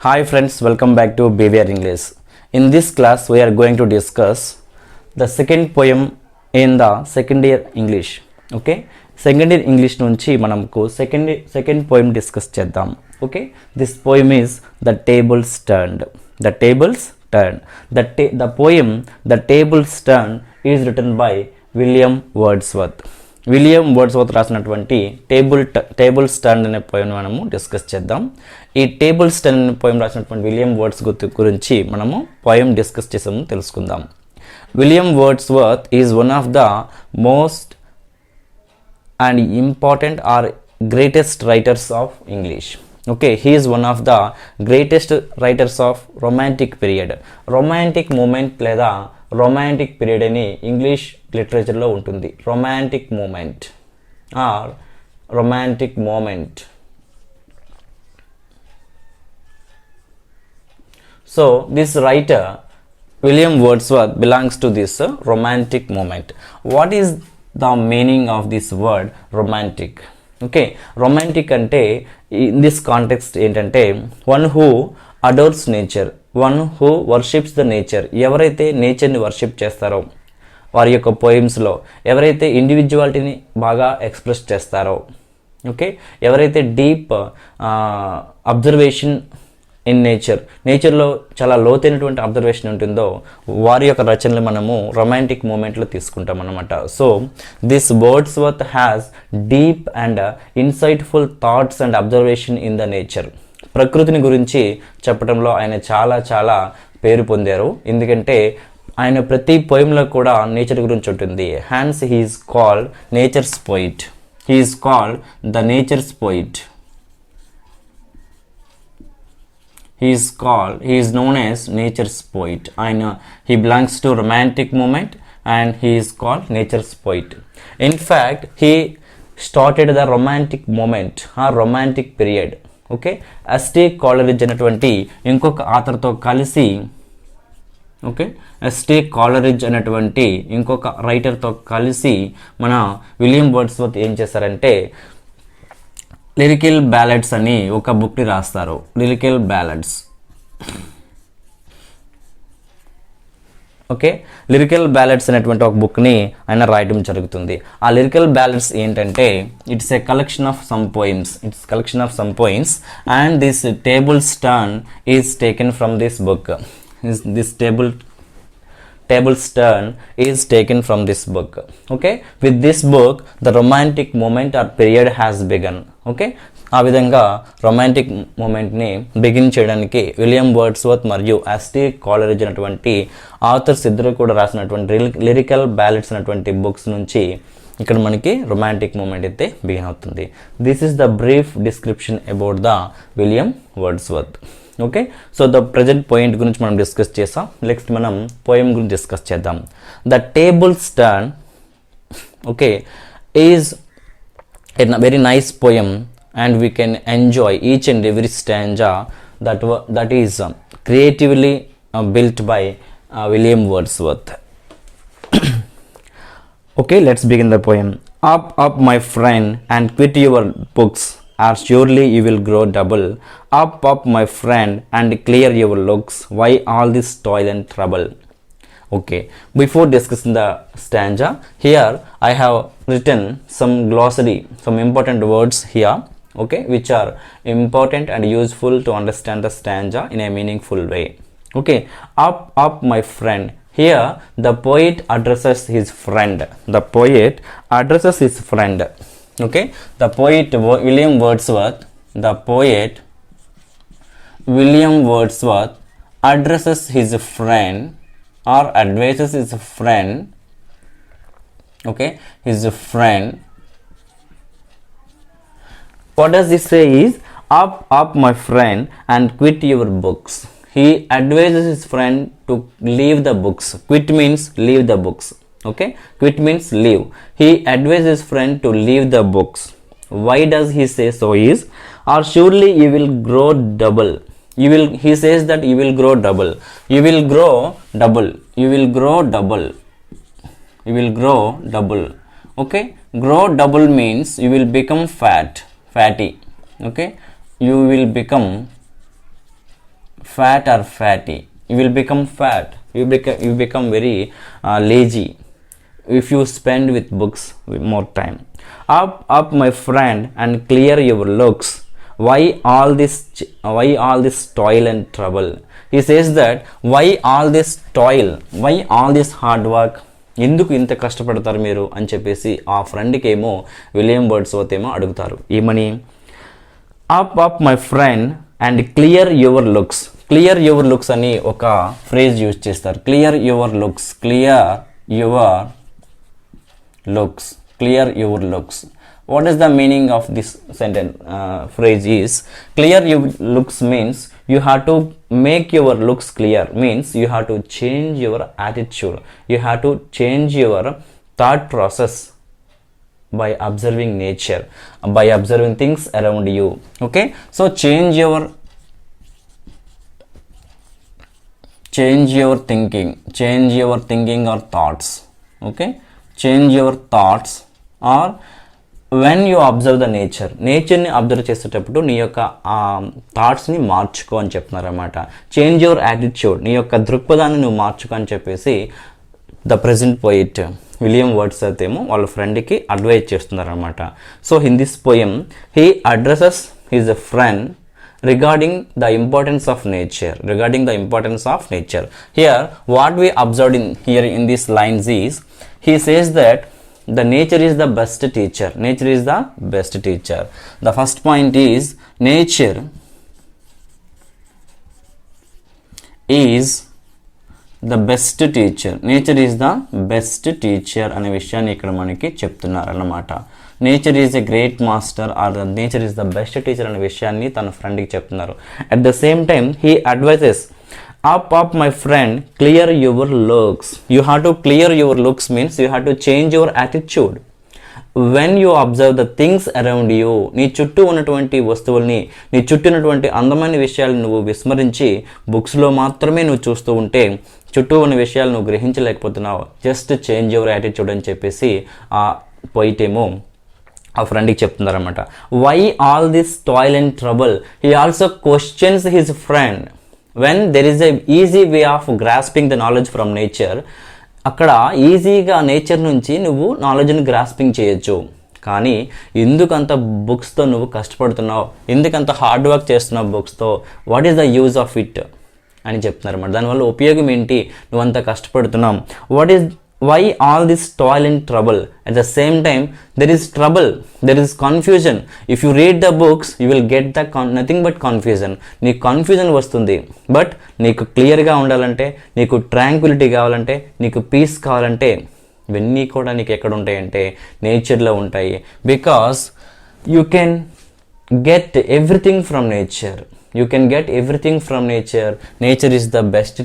Hi friends, welcome back to Behavior English. In this class, we are going to discuss the second poem in the second year English. Okay, second year English nunchi manamku second poem discuss cheddam. Okay, this poem is The Tables Turned. The Tables Turned. The poem The Tables Turned is written by William Wordsworth. William Wordsworth రాసినటువంటి tables turn అనే poem మనము discuss చేద్దాం. ఈ tables turn అనే poem రాసినటువంటి William Wordsworth గురించి మనము poem discuss చేసాము తెలుసుకుందాం. William Wordsworth is one of the most and important or greatest writers of English. Okay, he is one of the greatest writers of romantic period. Romantic moment లేదా romantic period అని English లిటరేచర్లో ఉంటుంది. Romantic moment or romantic moment. So this writer William Wordsworth belongs to this romantic moment. What is the meaning of this word romantic? Okay, romantic ante in this context ఏంటంటే one who adores nature, one who worships the nature. ఎవరైతే నేచర్ని worship చేస్తారో, వారి యొక్క పోయిమ్స్లో ఎవరైతే ఇండివిజువాలిటీని బాగా express చేస్తారో, okay, ఎవరైతే డీప్ అబ్జర్వేషన్ ఇన్ నేచర్లో చాలా లోతైనటువంటి అబ్జర్వేషన్ ఉంటుందో వారి యొక్క రచనలు మనము రొమాంటిక్ మూమెంట్లో తీసుకుంటాం అన్నమాట. So this Wordsworth has deep and insightful thoughts and observation in the nature. ప్రకృతిని గురించి చెప్పడంలో ఆయన చాలా పేరు పొందారు. ఎందుకంటే ఆయన ప్రతి పోయంలో కూడా నేచర్ గురించి ఉంటుంది. Hence he is called nature's poet. He is called the nature's poet. He is known as nature's poet. He belongs to romantic moment and he is called nature's poet. In fact, he started the romantic moment or romantic period. Okay, S.T. Coleridge అనేటువంటి ఇంకొక ఆథర్తో కలిసి, okay, S.T. Coleridge అనేటువంటి ఇంకొక రైటర్తో కలిసి మన William Wordsworth ఏం చేశారంటే lyrical బ్యాలెడ్స్ అని ఒక బుక్ని రాస్తారు. లిరికల్ బ్యాలెడ్స్. ఓకే, లిరికల్ బ్యాలెడ్స్ అనేటువంటి ఒక బుక్ని ఆయన రాయడం జరుగుతుంది. ఆ లిరికల్ బ్యాలెడ్స్ ఏంటంటే it's a collection of some poems and this tables turn is taken from this book. This Tables Turn is taken from this book. Okay, with this book the romantic moment or period has begun. Okay, ఆ విధంగా romantic మూమెంట్ని begin చేయడానికి William Wordsworth మరియు ST కాలరిజ్ అనేటువంటి authors ఇద్దరు కూడా రాసినటువంటి lyrical బ్యాలెడ్స్ అనేటువంటి books నుంచి ఇక్కడ మనకి రొమాంటిక్ మూమెంట్ అయితే బిగిన్ అవుతుంది. This is the brief description about the William Wordsworth. Okay, so the present point గురించి మనం డిస్కస్ చేసాం. నెక్స్ట్ మనం పోయం గురించి డిస్కస్ చేద్దాం. The tables turn, okay, is a very nice poem and we can enjoy each and every stanza that is creatively built by William Wordsworth. Okay, let's begin the poem. Up my friend and quit your books, or surely you will grow double. Up my friend and clear your looks, why all this toil and trouble? Okay, before discussing the stanza, here I have written some glossary, some important words here, okay, which are important and useful to understand the stanza in a meaningful way. Okay, up my friend. Here the poet addresses his friend. The poet addresses his friend. Okay, the poet William Wordsworth addresses his friend or advises his friend. Okay, his friend. What does he say is up my friend and quit your books. He advises his friend to leave the books. Quit means leave the books. Okay, quit means leave. He advises his friend to leave the books. Why does he say so is, or surely you will grow double. He says that you will grow double. You will grow double. Okay, grow double means you will become fatty. Okay, you will become fat or fatty. You will become fat. You become very lazy if you spend with books with more time. Up my friend, and clear your looks. Why all this toil and trouble? He says that why all this toil, why all this hard work, ఎందుకు ఇంత కష్టపడతారు మీరు అని చెప్పేసి ఆ ఫ్రెండ్కి ఏమో William Wordsworth ఏమో అడుగుతారు ఏమని. Up my friend and clear your looks. Clear your looks అని ఒక ఫ్రేజ్ యూజ్ చేస్తారు. Clear your looks, clear your looks, clear your looks. What is the meaning of this sentence? Phrase is clear your looks means you have to make your looks clear, means you have to change your attitude, you have to change your thought process by observing nature, by observing things around you. Okay, so change your thinking or thoughts. Okay, change your thoughts. Or when you observe the నేచర్ని observe చేసేటప్పుడు నీ యొక్క థాట్స్ని మార్చుకో అని చెప్తున్నారు అనమాట. Change your attitude, నీ యొక్క దృక్పథాన్ని నువ్వు మార్చుకో అని చెప్పేసి the present poet William Wordsworth ఏమో వాళ్ళ ఫ్రెండ్కి అడ్వైజ్ చేస్తున్నారు అనమాట. So in this poem he addresses his friend regarding the importance of nature. Here what we observed in these lines is, he says that the nature is the best teacher. The first point is nature is the best teacher అనే విషయాన్ని ఇక్కడ మనకి చెప్తున్నారు అన్నమాట. Nature is a great master or nature is the best teacher అనే విషయాన్ని తన ఫ్రెండ్కి చెప్తున్నారు. At the same time he advises up my friend, clear your looks. You have to clear your looks means you have to change your attitude. When you observe the things around you, నీ చుట్టూ ఉన్నటువంటి వస్తువుల్ని, నీ చుట్టూ ఉన్నటువంటి అందమైన విషయాలను నువ్వు విస్మరించి బుక్స్లో మాత్రమే నువ్వు చూస్తూ ఉంటే చుట్టూ ఉన్న విషయాలు నువ్వు గ్రహించలేకపోతున్నావు. జస్ట్ చేంజ్ యువర్ యాటిట్యూడ్ అని చెప్పేసి ఆ పోయిట్ ఏమో ఆ ఫ్రెండ్కి చెప్తున్నారన్నమాట. Why all this toil and trouble? He also questions his friend. when there is a easy way of grasping the knowledge from nature, అక్కడ ఈజీగా నేచర్ నుంచి నువ్వు నాలెడ్జ్ని గ్రాస్పింగ్ చేయొచ్చు. కానీ ఎందుకంత బుక్స్తో నువ్వు కష్టపడుతున్నావు, ఎందుకంత హార్డ్ వర్క్ చేస్తున్నావు బుక్స్తో, what is the use of it అని చెప్తున్నారు అన్నమాట. దానివల్ల ఉపయోగం ఏంటి, నువ్వు అంత కష్టపడుతున్నావు. why all this toil and trouble? At the same time there is trouble, there is confusion. If you read the books you will get the nothing but confusion. నీకు కన్ఫ్యూజన్ వస్తుంది. బట్ నీకు క్లియర్గా ఉండాలంటే, నీకు ట్రాంక్విలిటీ కావాలంటే, నీకు piece కావాలంటే ఇవన్నీ కూడా నీకు ఎక్కడ ఉంటాయంటే నేచర్లో ఉంటాయి. Because you can get everything from nature. Nature is the best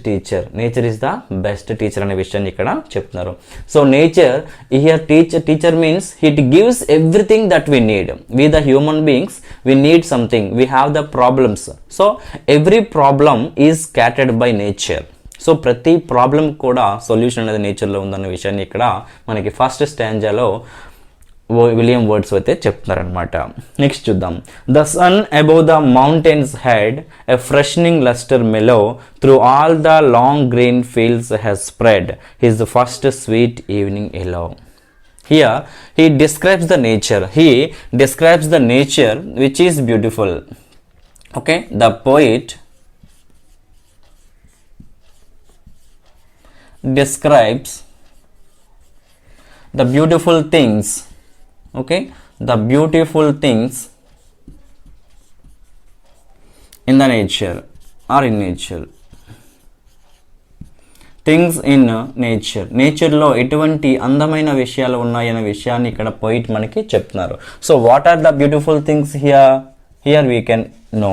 teacher అనే విషయాన్ని ఇక్కడ చెప్తున్నారు. So nature here teacher means it gives everything that we need. We the human beings we need something, we have the problems. So every problem is scattered by nature. So ప్రతి problem కూడా solution అనేది నేచర్లో ఉందన్న విషయాన్ని ఇక్కడ మనకి first స్టాంజాలో William Wordsworth చెప్తున్నారనమాట. నెక్స్ట్ చూద్దాం. The sun above the mountains head a freshening lustre mellow through all the long green fields has spread his first sweet evening yellow. Here he describes the nature which is beautiful. Okay, the poet describes the beautiful things. Okay, the beautiful things in the nature or in nature. Things in నేచర్లో ఎటువంటి అందమైన విషయాలు ఉన్నాయనే విషయాన్ని ఇక్కడ poet మనకి చెప్తున్నారు. So what are the beautiful things here we can know.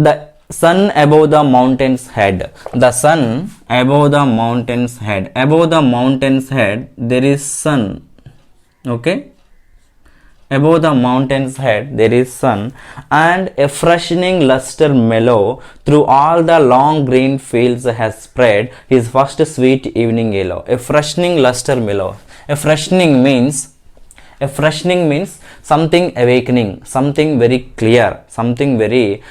The sun above the mountains head. The sun above the mountains head. Above the mountains head there is sun. Okay, above the mountain's head there is sun, and a freshening luster mellow through all the long green fields has spread his first sweet evening yellow. A freshening luster mellow. A freshening means A freshening means something awakening, something very clear, something very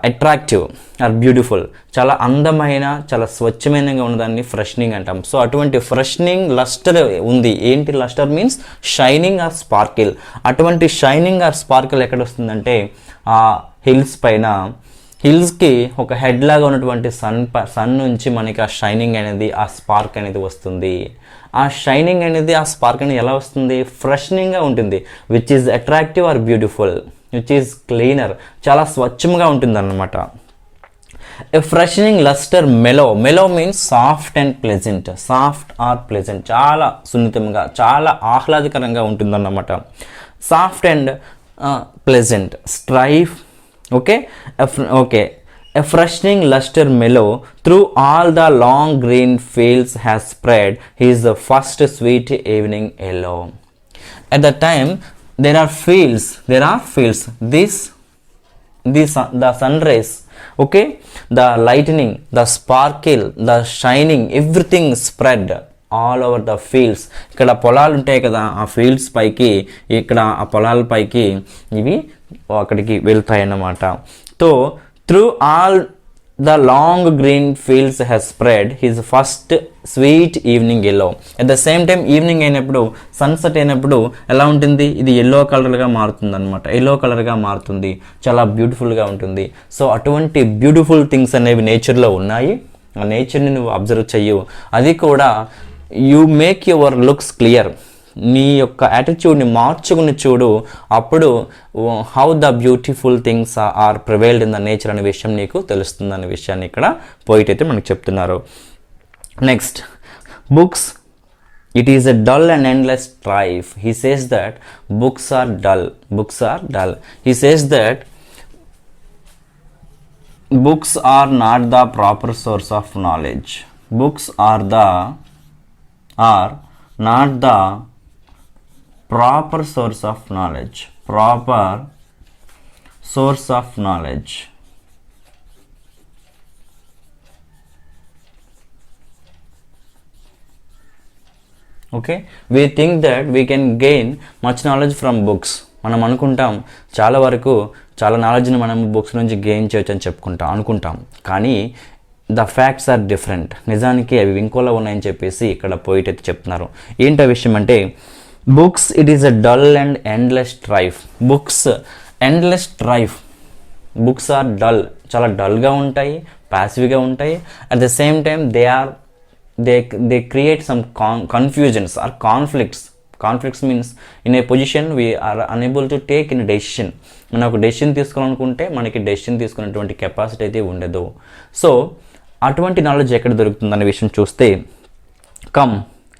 attractive or beautiful. చాలా అందమైన, చాలా స్వచ్ఛమైనగా ఉన్నదాన్ని ఫ్రెషనింగ్ అంటాం. So అటువంటి ఫ్రెషనింగ్ lustre ఉంది. ఏంటి lustre means shining or sparkle. అటువంటి shining or sparkle ఎక్కడ వస్తుందంటే ఆ హిల్స్ పైన, హిల్స్కి ఒక హెడ్ లాగా ఉన్నటువంటి సన్ నుంచి మనకి ఆ షైనింగ్ అనేది, ఆ స్పార్క్ అనేది వస్తుంది. ఆ షైనింగ్ అనేది, ఆ స్పార్క్ అనేది ఎలా వస్తుంది? ఫ్రెషనింగ్గా ఉంటుంది. Which is attractive or beautiful, which is cleaner, చాలా స్వచ్ఛంగా ఉంటుంది అన్నమాట. A freshening lustre mellow. Mellow means soft and pleasant. Soft or pleasant, చాలా సున్నితంగా, చాలా ఆహ్లాదకరంగా ఉంటుందన్నమాట. Soft and pleasant. Strife. Okay. A freshening luster mellow through all the long green fields has spread his first sweet evening yellow. At the time there are fields. The sun rays, okay, the lightning, the sparkle, the shining, everything spread all over the fields. ఇక్కడ పొలాలు ఉంటాయి కదా, ఆ fields పైకి, ఇక్కడ ఆ పొలాల పైకి ఇవి అక్కడికి వెళ్తాయి అన్నమాట. So through all the long green fields has spread his first sweet evening yellow. At the same time evening అయినప్పుడు, సన్సెట్ అయినప్పుడు ఎలా ఉంటుంది? ఇది ఎల్లో కలర్గా మారుతుంది అనమాట. ఎల్లో కలర్గా మారుతుంది, చాలా బ్యూటిఫుల్గా ఉంటుంది. సో అటువంటి బ్యూటిఫుల్ థింగ్స్ అనేవి నేచర్లో ఉన్నాయి. ఆ నేచర్ని నువ్వు అబ్జర్వ్ చెయ్యు. అది కూడా you make your looks clear. నీ యొక్క యాటిట్యూడ్ని మార్చుకుని చూడు. అప్పుడు how the beautiful things are prevailed in the nature అనే విషయం నీకు తెలుస్తుంది అనే విషయాన్ని ఇక్కడ పోయిట్ అయితే మనకు చెప్తున్నారు. Next, books. It is a dull and endless strife. He says that books are dull. Books are dull. He says that books are not the proper source of knowledge. Books are not the proper source of knowledge. Proper source of knowledge. Okay, we think that we can gain much knowledge from books. మనం అనుకుంటాం చాలా వరకు చాలా నాలెడ్జ్ని మనం books నుంచి gain చేయొచ్చు అని అనుకుంటాం. కానీ ద ఫ్యాక్ట్స్ ఆర్ డిఫరెంట్. నిజానికి అవి ఇంకోలా ఉన్నాయని చెప్పేసి ఇక్కడ పోయిట్ అయితే చెప్తున్నారు. ఏంటి ఆ విషయం అంటే, books it is a dull and endless strife. Books endless strife. Books are dull, చాలా డల్గా ఉంటాయి, ప్యాసివ్గా ఉంటాయి. At the same time they create some confusions or conflicts. Conflicts means in a position we are unable to take in a decision. మనం ఒక decision తీసుకోవాలనుకుంటే మనకి decision తీసుకునేటువంటి కెపాసిటీ అయితే ఉండదు. సో అటువంటి నాలెడ్జ్ ఎక్కడ దొరుకుతుందనే విషయం చూస్తే, come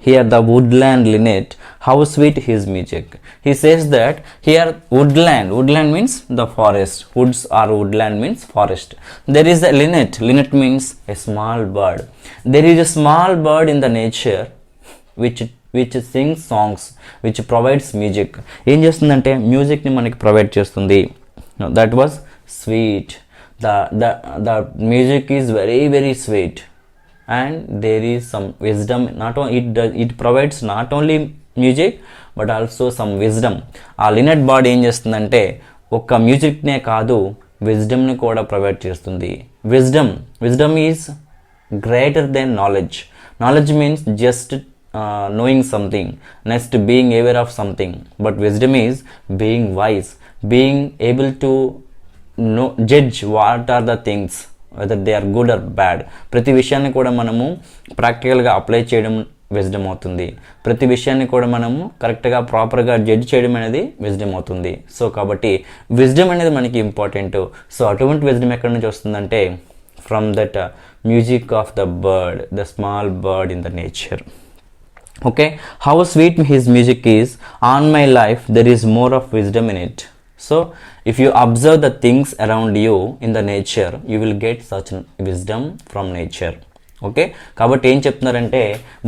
hear the woodland linnet how sweet his music. He says that here woodland means the forest. Woods or woodland means forest. There is the linnet. Linnet means a small bird. There is a small bird in the nature which sings songs, which provides music. ఏం చేస్తుందంటే మ్యూజిక్ని మనకి provide చేస్తుంది. That was sweet. the music is very very sweet and there is some wisdom. It provides not only music but also some wisdom. ఆ లినెట్ bird ఏం చేస్తుందంటే ఒక్క మ్యూజిక్నే కాదు, విజ్డమ్ని కూడా ప్రొవైడ్ చేస్తుంది. Wisdom is greater than knowledge. Knowledge means just knowing something, next being aware of something, but wisdom is being wise, being able to know, judge what are the things, whether they are good or bad. ప్రతి విషయాన్ని కూడా మనము ప్రాక్టికల్గా apply చేయడం wisdom అవుతుంది. ప్రతి విషయాన్ని కూడా మనము కరెక్ట్గా ప్రాపర్గా జడ్జ్ చేయడం అనేది విజ్డమ్ అవుతుంది. సో కాబట్టి విజ్డమ్ అనేది మనకి ఇంపార్టెంట్. సో అటువంటి విజ్డమ్ ఎక్కడి నుంచి వస్తుందంటే, from that music of the bird, the small bird in the nature. Okay, how sweet his music is, on my life there is more of wisdom in it. So if you observe the things around you in the nature, you will get such wisdom from nature. Okay, కాబట్టి ఏం చెప్తున్నారంటే,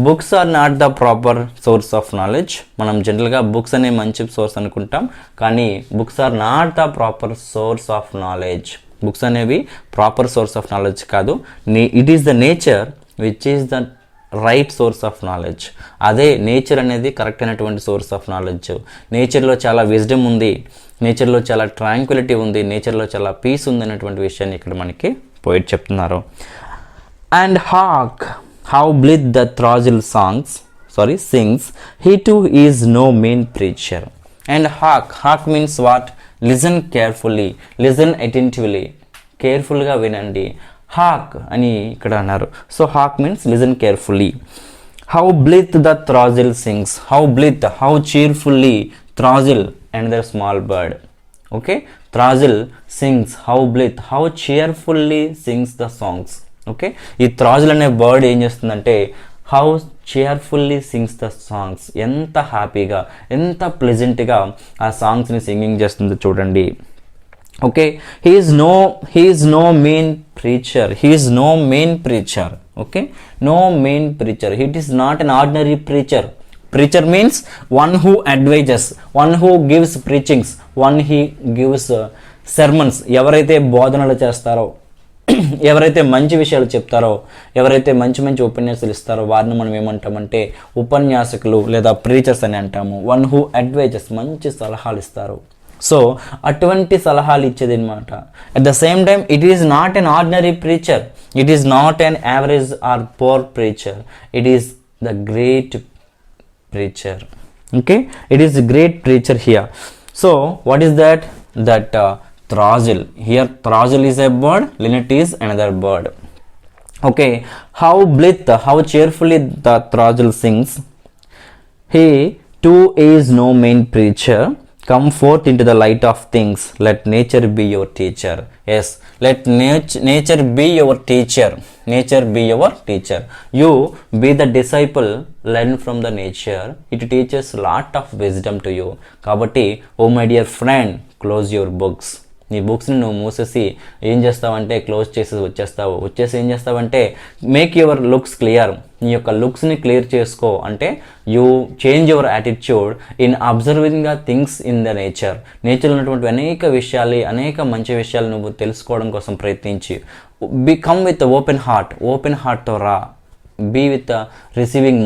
books are not the proper source of knowledge. మనం జనరల్గా books అనే మంచి source అనుకుంటాం, కానీ books are not the proper source of knowledge. Books అనేవి ప్రాపర్ సోర్స్ ఆఫ్ నాలెడ్జ్ కాదు. It is the nature which is the right source of knowledge. అదే nature అనేది కరెక్ట్ అయినటువంటి సోర్స్ ఆఫ్ నాలెడ్జ్. నేచర్లో చాలా విజ్డమ్ ఉంది, నేచర్లో చాలా ట్రాంక్విలిటీ ఉంది, నేచర్లో చాలా పీస్ ఉంది అనేటువంటి విషయాన్ని ఇక్కడ మనకి పోయిట్ చెప్తున్నారు. And hark how blithe the throstle sings, he too is no mean preacher. And hark means what? Listen carefully, listen attentively, కేర్ఫుల్గా వినండి. హాక్ అని ఇక్కడ అన్నారు. So hark means listen carefully. How blithe the throstle sings, how blithe, how cheerfully, throstle another small bird. Okay, throstle sings, how blithe, how cheerfully sings the songs. Okay, ఈ throstle అనే bird ఏం చేస్తుందంటే how cheerfully sings the songs, ఎంత హ్యాపీగా, ఎంత ప్లెజెంట్గా ఆ సాంగ్స్ని singing చేస్తుందో చూడండి. Okay, he is no mean preacher, he is no mean preacher. Okay, no mean preacher, it is not an ordinary preacher. Preacher means one who advises, one who gives preachings, one who gives sermons. ఎవరైతే బోధనలు చేస్తారో, ఎవరైతే మంచి విషయాలు చెప్తారో, ఎవరైతే మంచి మంచి ఉపన్యాసాలు ఇస్తారో వారిని మనం ఏమంటామంటే ఉపన్యాసకులు లేదా ప్రీచర్స్ అని అంటాము. వన్ హూ అడ్వైజెస్, మంచి సలహాలు ఇస్తారు. సో అటువంటి సలహాలు ఇచ్చేది అనమాట. At the same time it is not an ordinary preacher, it is not an average or poor preacher, it is the great preacher. Okay, it is a great preacher here. So what is that throstle. Here throstle is a bird, linnet is another bird. Okay, how blithe, how cheerfully the throstle sings. He too is no mean preacher, come forth into the light of things, let nature be your teacher. Yes, let nature be your teacher, nature be your teacher. You be the disciple, learn from the nature, it teaches lot of wisdom to you. Kabatti, oh my dear friend, close your books. నీ బుక్స్ని నువ్వు మూసేసి ఏం చేస్తావంటే close చేసి వచ్చేసి ఏం చేస్తావంటే make your looks clear. నీ యొక్క లుక్స్ని క్లియర్ చేసుకో. అంటే you change your attitude in observing the things in the nature. నేచర్లో ఉన్నటువంటి అనేక మంచి విషయాలు నువ్వు తెలుసుకోవడం కోసం ప్రయత్నించి బికమ్ విత్ ఓపెన్ హార్ట్తో రా. బీ విత్ రిసీవింగ్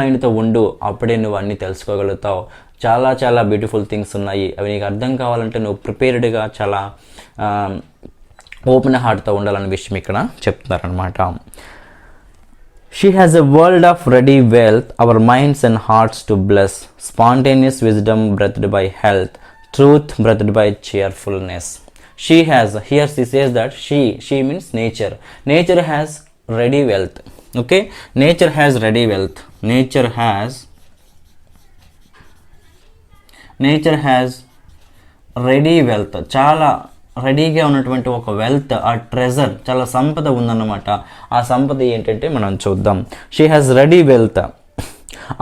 మైండ్తో ఉండు. అప్పుడే నువ్వు అన్నీ తెలుసుకోగలుగుతావు. చాలా బ్యూటిఫుల్ థింగ్స్ ఉన్నాయి. అవి నీకు అర్థం కావాలంటే నువ్వు ప్రిపేర్డ్గా చాలా ఓపెన్ హార్ట్తో ఉండాలనే విషయం ఇక్కడ చెప్తున్నారనమాట. She has a world of ready wealth, our minds and hearts to bless, spontaneous wisdom breathed by health, truth breathed by cheerfulness. She has, here she says that she means nature has ready wealth. Okay, nature has ready wealth, nature has ready wealth. చాలా రెడీగా ఉన్నటువంటి ఒక wealth, ఆ treasure, చాలా సంపద ఉందన్నమాట. ఆ సంపద ఏంటంటే మనం చూద్దాం. She has ready wealth,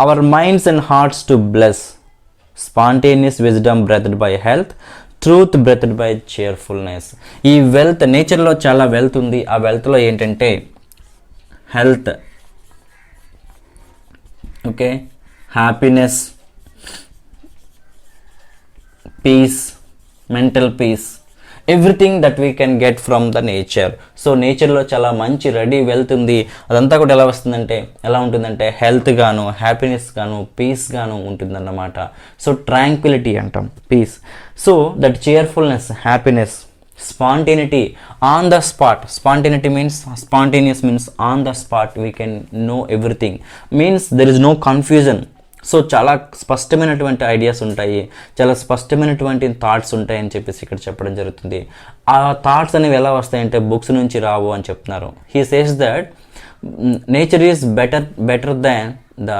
our minds and hearts to bless, spontaneous wisdom breathed by health, truth breathed by cheerfulness. ఈ వెల్త్, నేచర్లో చాలా వెల్త్ ఉంది. ఆ వెల్త్లో ఏంటంటే health, okay, happiness, peace, mental peace, everything that we can get from the nature. So నేచర్లో చాలా మంచి రెడీ వెల్త్ ఉంది. అదంతా కూడా ఎలా ఉంటుందంటే హెల్త్ గాను, హ్యాపీనెస్ గాను, పీస్ గాను ఉంటుందన్నమాట. సో ట్రాంక్విలిటీ అంటాం, peace. So that cheerfulness, happiness, spontaneity, on the spot. Spontaneous means on the spot we can know everything, means there is no confusion. So చాలా స్పష్టమైనటువంటి ఐడియాస్ ఉంటాయి, చాలా స్పష్టమైనటువంటి థాట్స్ ఉంటాయి అని చెప్పేసి ఇక్కడ చెప్పడం జరుగుతుంది. ఆ థాట్స్ అనేవి ఎలా వస్తాయంటే బుక్స్ నుంచి రావు అని చెప్తున్నారు. He says that nature is better than the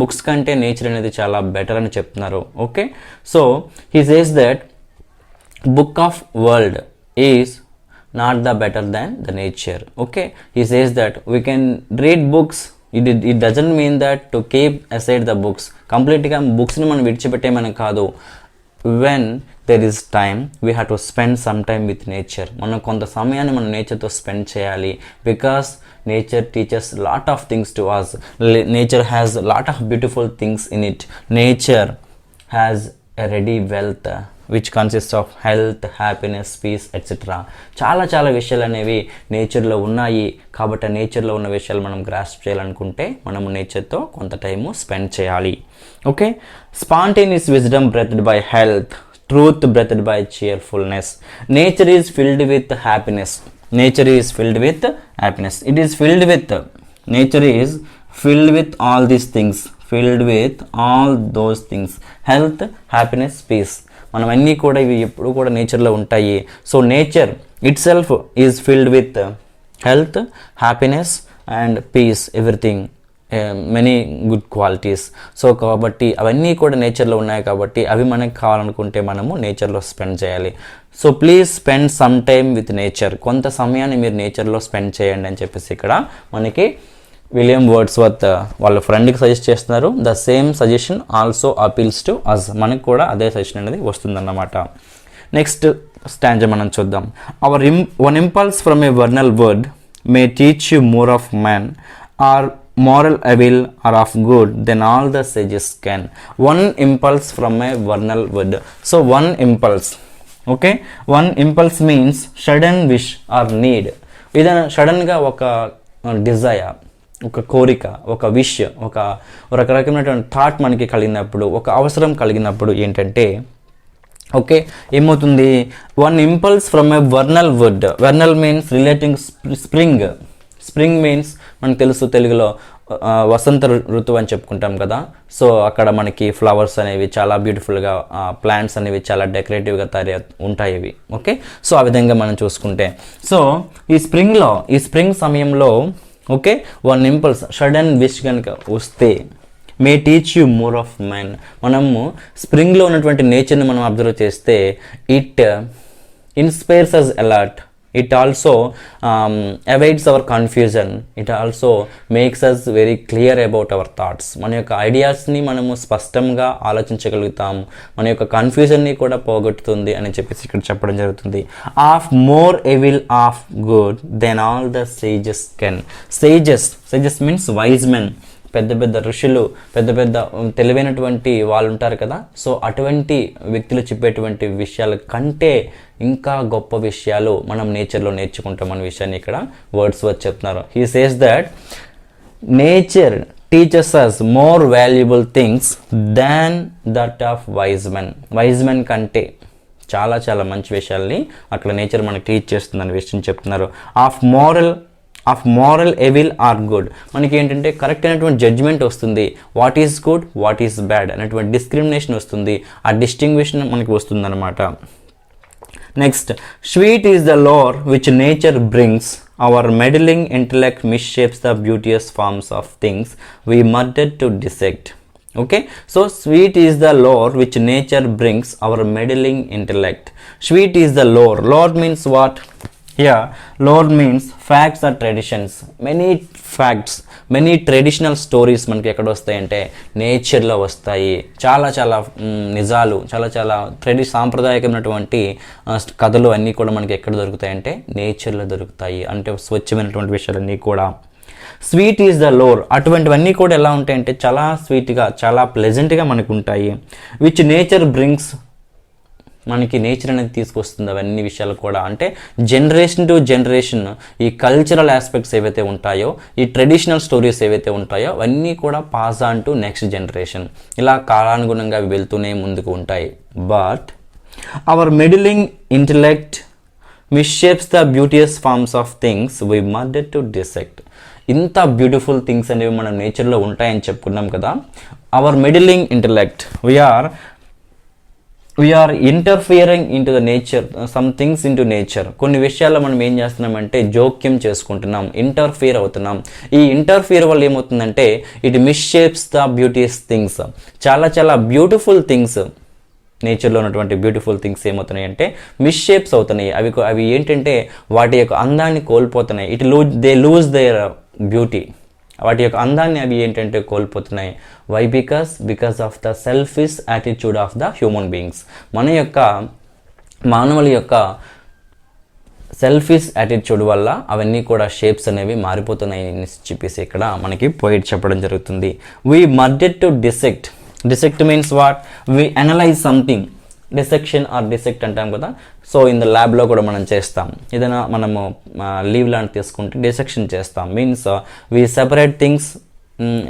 books కంటే నేచర్ అనేది చాలా బెటర్ అని చెప్తున్నారు. Okay, so he says that book of world is not the better than the nature. Okay, he says that we can read books. It doesn't mean that to keep aside the books. Completely books ni మనం విడిచిపెట్టేమని కాదు. When there is time, we have to spend some time with nature. మనం కొంత సమయాన్ని మనం నేచర్తో spend చేయాలి. Because nature teaches lot of things to us. Nature has lot of beautiful things in it. Nature has a ready wealth. Which consist of health, happiness, peace etcetera. చాలా చాలా విషయాలు అనేవి నేచర్లో ఉన్నాయి. కాబట్టి నేచర్లో ఉన్న విషయాలు మనం గ్రాస్ప్ చేయాలనుకుంటే మనము నేచర్తో కొంత టైము స్పెండ్ చేయాలి. Okay, spontaneous wisdom breathed by health, truth breathed by cheerfulness. Nature is filled with happiness. Nature is filled with happiness. It is filled with, nature is filled with all these things, filled with all those things, health, happiness, peace. మనం అన్నీ కూడా ఇవి ఎప్పుడు కూడా నేచర్లో ఉంటాయి. So nature itself is filled with health, happiness and peace, everything, many good qualities. So కాబట్టి అవన్నీ కూడా నేచర్లో ఉన్నాయి కాబట్టి అవి మనకు కావాలనుకుంటే మనము నేచర్లో స్పెండ్ చేయాలి. So please spend some time with nature. కొంత సమయాన్ని మీరు నేచర్లో స్పెండ్ చేయండి అని చెప్పేసి ఇక్కడ మనకి విలియం వర్డ్స్వర్త్ వాళ్ళ ఫ్రెండ్కి సజెస్ట్ చేస్తున్నారు. The same suggestion also appeals to us. మనకు కూడా అదే సజెషన్ అనేది వస్తుందన్నమాట. నెక్స్ట్ స్టాంజా మనం చూద్దాం. One impulse from a vernal word may teach you more of man or moral evil or of good than all the sages can. One impulse from a vernal word. So one impulse, okay, one impulse means sudden wish or need. ఏదైనా సడన్గా ఒక Dzire, ఒక కోరిక, ఒక wish, ఒక రకరకమైనటువంటి thought మనకి కలిగినప్పుడు, ఒక అవసరం కలిగినప్పుడు ఏంటంటే ఓకే ఏమవుతుంది, one impulse from a vernal word. Vernal means relating spring. Spring means మనకు తెలుసు తెలుగులో వసంత ఋతువు అని చెప్పుకుంటాం కదా. సో అక్కడ మనకి ఫ్లవర్స్ అనేవి చాలా బ్యూటిఫుల్గా, ప్లాంట్స్ అనేవి చాలా డెకరేటివ్గా ఉంటాయి ఇవి. ఓకే, సో ఆ విధంగా మనం చూసుకుంటే సో ఈ స్ప్రింగ్ సమయంలో okay one impulse sudden wish కనుక వస్తే may teach you more of man. మనము స్ప్రింగ్లో ఉన్నటువంటి నేచర్ని మనం అబ్జర్వ్ చేస్తే it inspires us a lot. It also avoids our confusion. It also makes us very clear about our thoughts. మన యొక్క ఐడియాస్ని మనము స్పష్టంగా ఆలోచించగలుగుతాము. మన యొక్క కన్ఫ్యూజన్ని కూడా పోగొట్టుతుంది అని చెప్పేసి ఇక్కడ చెప్పడం జరుగుతుంది. Of more evil of good than all the sages can. Sages means wise men. పెద్ద పెద్ద ఋషులు, పెద్ద పెద్ద తెలివైనటువంటి వాళ్ళు ఉంటారు కదా. సో అటువంటి వ్యక్తులు చెప్పేటువంటి విషయాల కంటే ఇంకా గొప్ప విషయాలు మనం నేచర్లో నేర్చుకుంటాం అనే విషయాన్ని ఇక్కడ వర్డ్స్వర్త్ చెప్తున్నారు. He says that nature teaches us more valuable things than that of wise men. Wise men కంటే చాలా చాలా మంచి విషయాల్ని అక్కడ నేచర్ మనకి టీచ్ చేస్తుందనే విషయం చెప్తున్నారు. Of moral evil or good. మనకి ఏంటంటే కరెక్ట్ అయినటువంటి జడ్జ్మెంట్ వస్తుంది. What is good, what is bad అనేటువంటి డిస్క్రిమినేషన్ వస్తుంది. ఆ డిస్టింగ్విషన్ మనకి వస్తుంది అనమాట. Next, sweet is the lore which nature brings our meddling intellect misshapes the beauteous forms of things we murdered to dissect. Okay, so sweet is the lore which nature brings our meddling intellect. Sweet is the lore. Lore means what? Here, lore means facts or traditions. Many facts, many traditional stories మనకి ఎక్కడ వస్తాయంటే నేచర్లో వస్తాయి. చాలా చాలా నిజాలు, చాలా చాలా సాంప్రదాయకమైనటువంటి కథలు అన్నీ కూడా మనకి ఎక్కడ దొరుకుతాయంటే నేచర్లో దొరుకుతాయి. అంటే స్వచ్ఛమైనటువంటి విషయాలన్నీ కూడా. Sweet is the lore. అటువంటివన్నీ కూడా ఎలా ఉంటాయంటే చాలా స్వీట్గా, చాలా ప్లెజెంట్గా మనకు ఉంటాయి. విచ్ నేచర్ బ్రింగ్స్, మనకి నేచర్ అనేది తీసుకొస్తుంది అవన్నీ విషయాలు కూడా. అంటే జనరేషన్ టు జనరేషన్ ఈ కల్చరల్ ఆస్పెక్ట్స్ ఏవైతే ఉంటాయో, ఈ ట్రెడిషనల్ స్టోరీస్ ఏవైతే ఉంటాయో అవన్నీ కూడా pass on to next generation. ఇలా కాలానుగుణంగా అవి వెళ్తూనే ముందుకు ఉంటాయి. But our middling intellect misshapes the beauteous forms of things we murdered to dissect. ఇంత బ్యూటిఫుల్ థింగ్స్ అనేవి మన నేచర్లో ఉంటాయని చెప్పుకున్నాం కదా. Our middling intellect, we are interfering into the nature, some things into nature. కొన్ని విషయాల్లో మనం ఏం చేస్తున్నామంటే జోక్యం చేసుకుంటున్నాం, ఇంటర్ఫియర్ అవుతున్నాం. ఈ ఇంటర్ఫియర్ వల్ల ఏమవుతుందంటే ఇట్ మిస్షేప్స్ ద బ్యూటియస్ థింగ్స్. చాలా చాలా బ్యూటిఫుల్ థింగ్స్, నేచర్లో ఉన్నటువంటి బ్యూటిఫుల్ థింగ్స్ ఏమవుతున్నాయి అంటే మిస్షేప్స్ అవుతున్నాయి. అవి ఏంటంటే వాటి యొక్క అందాన్ని కోల్పోతున్నాయి. They lose their beauty. వాటి యొక్క అందాన్ని అవి ఏంటంటే కోల్పోతున్నాయి. Why? Because of the selfish attitude of the human beings. మానవుల యొక్క సెల్ఫిష్ యాటిట్యూడ్ వల్ల అవన్నీ కూడా షేప్స్ అనేవి మారిపోతున్నాయి అని చెప్పేసి ఇక్కడ మనకి పోయిట్ చెప్పడం జరుగుతుంది. We murdered to dissect. Dissect means what? We analyze something. Dissection or dissect అంటాం కదా. సో ఇన్ ద ల్యాబ్లో కూడా మనం చేస్తాం. ఏదైనా మనము లీవ్ లాంటి తీసుకుంటే డిసెక్షన్ చేస్తాం. Means we separate things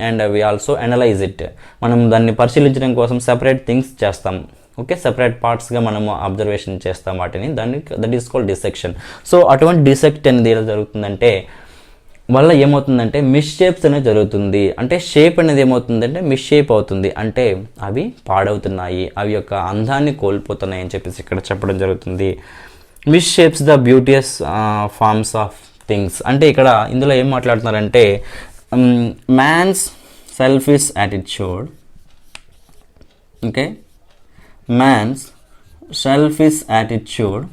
and we also analyse it. మనం దాన్ని పరిశీలించడం కోసం సెపరేట్ థింగ్స్ చేస్తాం. ఓకే, సెపరేట్ పార్ట్స్గా మనము అబ్జర్వేషన్ చేస్తాం వాటిని. దాన్ని that is called dissection. So అటువంటి డిసెక్ట్ అనేది ఎలా జరుగుతుందంటే వల్ల ఏమవుతుందంటే మిస్షేప్స్ అనేది జరుగుతుంది. అంటే షేప్ అనేది ఏమవుతుందంటే మిస్షేప్ అవుతుంది. అంటే అవి పాడవుతున్నాయి, అవి యొక్క అందాన్ని కోల్పోతున్నాయి అని చెప్పేసి ఇక్కడ చెప్పడం జరుగుతుంది. Misshapes the beauteous forms of things. అంటే ఇక్కడ ఇందులో ఏం మాట్లాడుతున్నారంటే man's selfish attitude. Okay, man's selfish attitude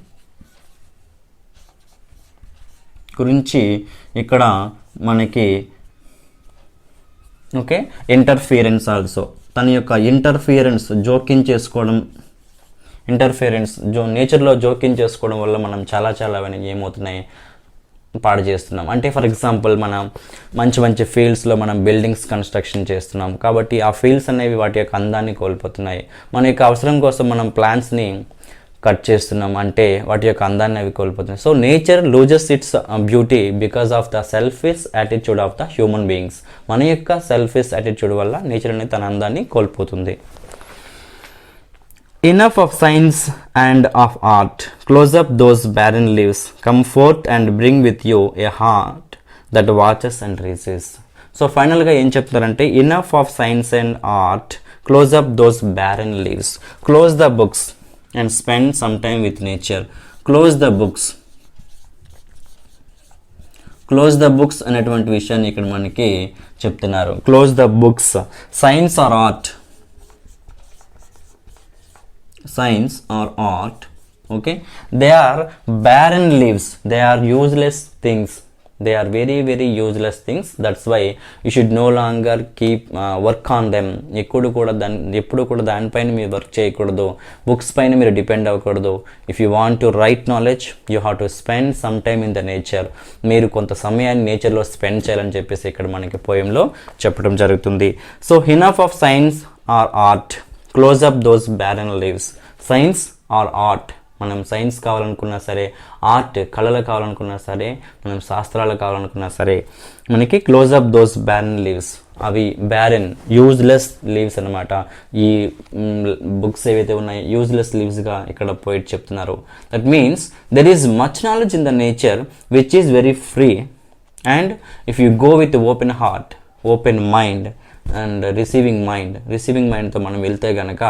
గురించి ఇక్కడ మనకి ఓకే ఇంటర్ఫియరెన్స్ ఆల్సో, తన యొక్క ఇంటర్ఫియరెన్స్ జోక్యం చేసుకోవడం, నేచర్లో జోక్యం చేసుకోవడం వల్ల మనం చాలా అవన్నీ ఏమవుతున్నాయి పాడు చేస్తున్నాం. అంటే ఫర్ ఎగ్జాంపుల్ మనం మంచి ఫీల్డ్స్లో మనం బిల్డింగ్స్ కన్స్ట్రక్షన్ చేస్తున్నాం కాబట్టి ఆ ఫీల్డ్స్ అనేవి వాటి యొక్క అందాన్ని కోల్పోతున్నాయి. మన యొక్క అవసరం కోసం మనం ప్లాంట్స్ని కట్ చేస్తున్నాం, అంటే వాటి యొక్క అందాన్ని అవి కోల్పోతున్నాయి. So nature loses its beauty because of the selfish attitude of the human beings. మన యొక్క సెల్ఫిష్ యాటిట్యూడ్ వల్ల నేచర్ అనేది తన అందాన్ని కోల్పోతుంది. Enough of science and of art. Close up those barren leaves. Come forth and bring with you a heart that watches and receives. So finally ఏం చెప్తారంటే enough of science and art. Close up those barren leaves. Close the books and spend some time with nature. Close the books. Close the books అనేటువంటి విషయాన్ని ఇక్కడ మనకి చెప్తున్నారు. Close the books. Science or art. Science or art, okay, they are barren leaves, they are useless things, they are very useless things. That's why you should no longer keep work on them. ఎప్పుడు కూడా దానిపైన మీరు work చేయకూడదు, books పైన మీరు depend అవ్వకూడదు. If you want to right knowledge you have to spend some time in the nature. మీరు కొంత సమయాన్ని నేచర్లో స్పెండ్ చేయాలని చెప్పేసి ఇక్కడ మనకి పోయంలో చెప్పడం జరుగుతుంది. So enough of science or art. Close up those barren leaves. Science or art. మనం సైన్స్ కావాలనుకున్నా సరే, ఆర్ట్ కళలు కావాలనుకున్నా సరే, మనం శాస్త్రాలు కావాలనుకున్నా సరే మనకి close up those barren leaves. అవి బ్యారన్ యూజ్లెస్ లీవ్స్ అనమాట. ఈ బుక్స్ ఏవైతే ఉన్నాయో యూజ్లెస్ లీవ్స్గా ఇక్కడ పోయిట్ చెప్తున్నారు. That means there is much knowledge in the nature which is very free, and if you go with open heart, open mind and receiving మైండ్తో మనం వెళ్తే కనుక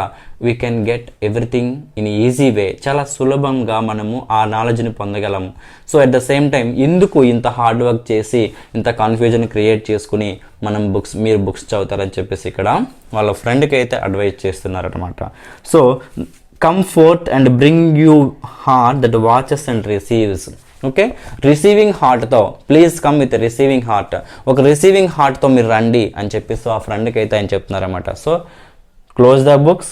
we can get everything in easy way. చాలా సులభంగా మనము ఆ నాలెడ్జ్ని పొందగలము. So at the same time ఎందుకు ఇంత హార్డ్ వర్క్ చేసి ఇంత కన్ఫ్యూజన్ క్రియేట్ చేసుకుని మీరు బుక్స్ చదువుతారని చెప్పేసి ఇక్కడ వాళ్ళ ఫ్రెండ్కి అయితే అడ్వైజ్ చేస్తున్నారనమాట. So come forth and bring you heart that watches and receives. Okay, receiving హార్ట్తో, please come with receiving heart. ఒక రిసీవింగ్ హార్ట్తో మీరు రండి అని చెప్పేసి ఆ ఫ్రెండ్కి అయితే ఆయన చెప్తున్నారన్నమాట. So close the books,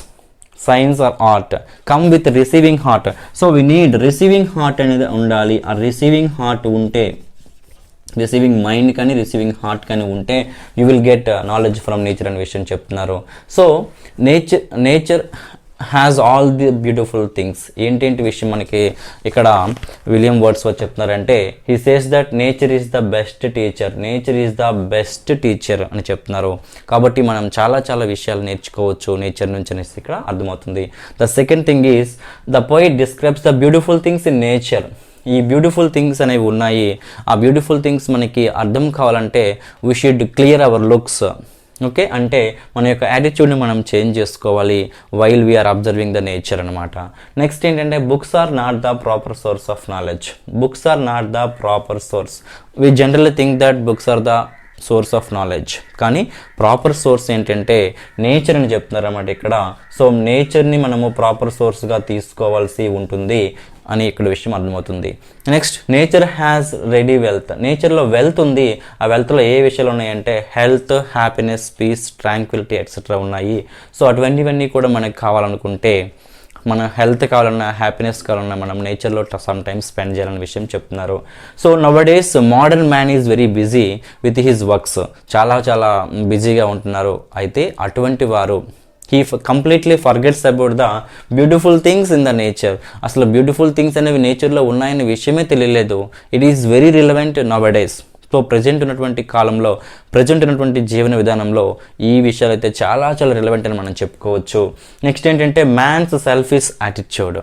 science or art, come with receiving heart. So we need receiving heart అనేది ఉండాలి. ఆ రిసీవింగ్ హార్ట్ ఉంటే, రిసీవింగ్ మైండ్ కానీ రిసీవింగ్ హార్ట్ కానీ ఉంటే you will get knowledge from nature అనే విషయం చెప్తున్నారు. So nature has all the beautiful things. ఏంటి విషయం మనకి ఇక్కడ విలియం వర్డ్స్వర్త్ చెప్తున్నారంటే he says that nature is the best teacher అని చెప్తున్నారు. కాబట్టి మనం చాలా విషయాలు నేర్చుకోవచ్చు నేచర్ నుంచి అనేసి ఇక్కడ అర్థమవుతుంది. The second thing is the poet describes the beautiful things in nature. ఈ బ్యూటిఫుల్ థింగ్స్ అనేవి ఉన్నాయి. ఆ బ్యూటిఫుల్ థింగ్స్ మనకి అర్థం కావాలంటే we should clear our looks. Okay, అంటే మన యొక్క యాటిట్యూడ్ని మనం చేంజ్ చేసుకోవాలి while we are observing the nature అనమాట. నెక్స్ట్ ఏంటంటే books are not the proper source of knowledge. Books are not the proper source. We generally think that books are the source of knowledge, కానీ proper source ఏంటంటే nature అని చెప్తున్నారు అన్నమాట ఇక్కడ. So నేచర్ని మనము ప్రాపర్ సోర్స్గా తీసుకోవాల్సి ఉంటుంది అని ఇక్కడ విషయం అర్థమవుతుంది. Next nature has ready wealth. నేచర్లో వెల్త్ ఉంది. ఆ వెల్త్లో ఏ విషయాలు ఉన్నాయంటే health, happiness, peace, tranquility etcetera ఉన్నాయి. సో అటువంటివన్నీ కూడా మనకు కావాలనుకుంటే, మన హెల్త్ కావాలన్నా, హ్యాపీనెస్ కావాలన్నా మనం నేచర్లో సమ్ టైమ్స్ స్పెండ్ చేయాలనే విషయం చెప్తున్నారు. So nowadays modern man is very busy with his works. చాలా బిజీగా ఉంటున్నారు. అయితే అటువంటి వారు he completely forgets about the beautiful things in the nature. అసలు బ్యూటిఫుల్ థింగ్స్ అనేవి నేచర్లో ఉన్నాయనే విషయమే తెలియలేదు. It is very relevant nowadays. So present ఉన్నటువంటి కాలంలో, ప్రజెంట్ ఉన్నటువంటి జీవన విధానంలో ఈ విషయాలు అయితే చాలా చాలా రిలవెంట్ అని మనం చెప్పుకోవచ్చు. నెక్స్ట్ ఏంటంటే మ్యాన్స్ సెల్ఫిష్ యాటిట్యూడ్.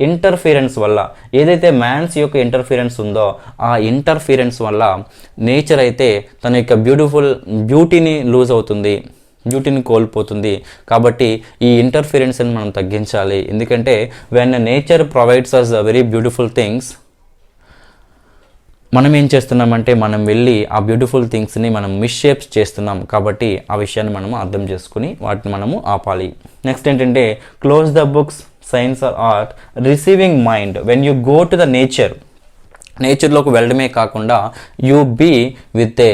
ఇంటర్ఫీరెన్స్ వల్ల, ఏదైతే మ్యాన్స్ యొక్క ఇంటర్ఫీరెన్స్ ఉందో ఆ ఇంటర్ఫీరెన్స్ వల్ల నేచర్ అయితే తన యొక్క బ్యూటీని లూజ్ అవుతుంది, బ్యూటీని కోల్పోతుంది. కాబట్టి ఈ ఇంటర్ఫీరెన్స్ని మనం తగ్గించాలి. ఎందుకంటే when nature provides us very beautiful things, మనం ఏం చేస్తున్నామంటే మనం వెళ్ళి ఆ బ్యూటిఫుల్ థింగ్స్ని మనం మిస్షేప్స్ చేస్తున్నాం. కాబట్టి ఆ విషయాన్ని మనము అర్థం చేసుకుని వాటిని మనము ఆపాలి. నెక్స్ట్ ఏంటంటే close the books, science or art, receiving mind. When you go to the నేచర్లోకి వెళ్ళడమే కాకుండా you be with a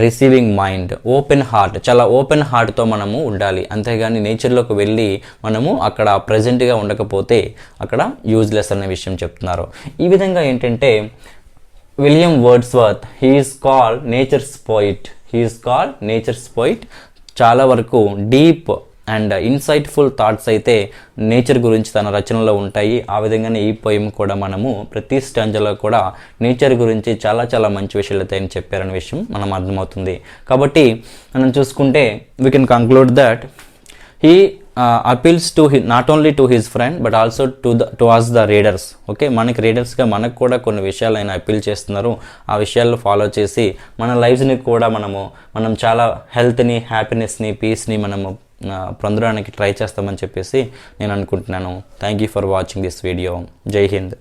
receiving mind, open heart, చాలా ఓపెన్ హార్ట్తో మనము ఉండాలి. అంతేగాని నేచర్లోకి వెళ్ళి మనము అక్కడ ప్రజెంట్గా ఉండకపోతే అక్కడ యూజ్లెస్ అనే విషయం చెప్తున్నారు. ఈ విధంగా ఏంటంటే William Wordsworth, he is called nature's poet. చాలా వరకు డీప్ అండ్ ఇన్సైట్ఫుల్ థాట్స్ అయితే నేచర్ గురించి తన రచనలో ఉంటాయి. ఆ విధంగానే ఈ పోయిం కూడా మనము ప్రతి స్టాంజలో కూడా నేచర్ గురించి చాలా చాలా మంచి విషయాలు అయితే ఆయన చెప్పారనే విషయం మనం అర్థమవుతుంది. కాబట్టి మనం చూసుకుంటే we can conclude that he appeals to not only to his friend but also to us the readers. Okay, మనకి రీడర్స్గా మనకు కూడా కొన్ని విషయాలు ఆయన అపీల్ చేస్తున్నారు. ఆ విషయాల్లో ఫాలో చేసి మన లైఫ్స్ని కూడా మనం చాలా హెల్త్ని, హ్యాపీనెస్ని, పీస్ని మనము పొందడానికి ట్రై చేస్తామని చెప్పేసి నేను అనుకుంటున్నాను. Thank you for watching this video. జై హింద్.